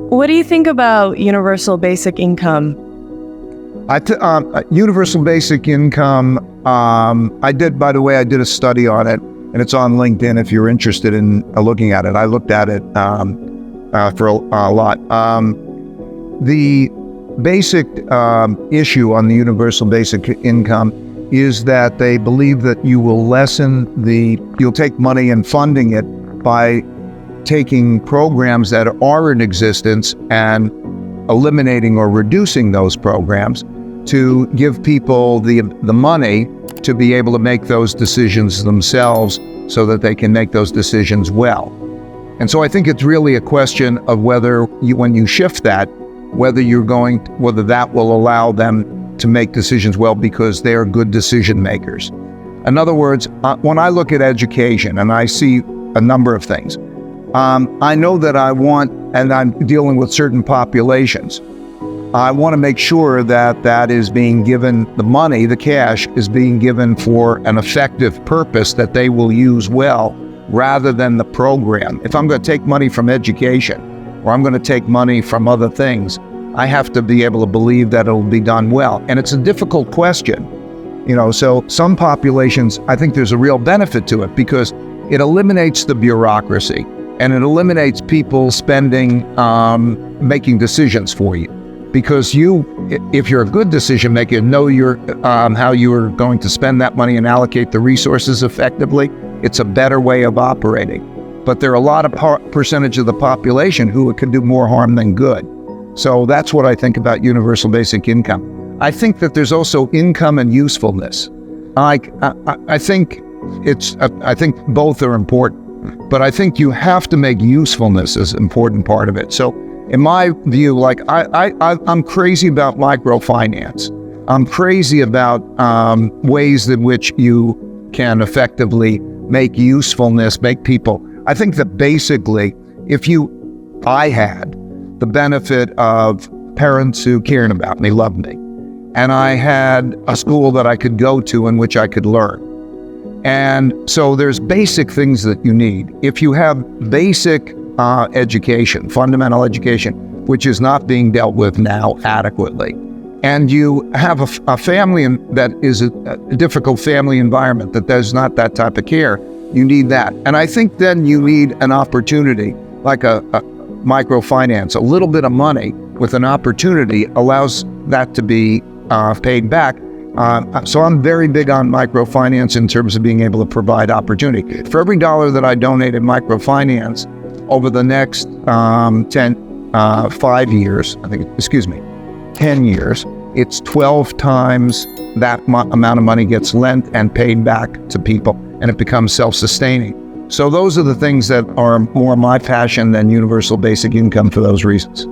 What do you think about universal basic income? Universal basic income, I did a study on it, and it's on LinkedIn if you're interested in looking at it. I looked at it for a lot. The basic issue on the universal basic income is that they believe that you will you'll take money and funding it by taking programs that are in existence and eliminating or reducing those programs to give people the money to be able to make those decisions themselves so that they can make those decisions well. And so I think it's really a question of whether when you shift that, whether that will allow them to make decisions well because they are good decision makers. In other words, when I look at education and I see a number of things, I know that and I'm dealing with certain populations, I want to make sure that is being given, the money, the cash, is being given for an effective purpose that they will use well, rather than the program. If I'm going to take money from education, or I'm going to take money from other things, I have to be able to believe that it'll be done well. And it's a difficult question. So some populations, I think there's a real benefit to it because it eliminates the bureaucracy and it eliminates people making decisions for you. Because if you're a good decision maker, know how you are going to spend that money and allocate the resources effectively, it's a better way of operating. But there are a lot of percentage of the population who it can do more harm than good. So that's what I think about universal basic income. I think that there's also income and usefulness. I think both are important, but I think you have to make usefulness as an important part of it. So in my view, I'm crazy about microfinance. I'm crazy about ways in which you can effectively make usefulness, make people. I think that basically, I had the benefit of parents who cared about me, loved me, and I had a school that I could go to in which I could learn. And so there's basic things that you need. If you have basic education, fundamental education, which is not being dealt with now adequately, and you have a family that is a difficult family environment that does not that type of care, you need that. And I think then you need an opportunity, like a microfinance. A little bit of money with an opportunity allows that to be paid back. So I'm very big on microfinance in terms of being able to provide opportunity. For every dollar that I donate in microfinance over the next 10 years, it's 12 times that amount of money gets lent and paid back to people, and it becomes self-sustaining. So those are the things that are more my passion than universal basic income for those reasons.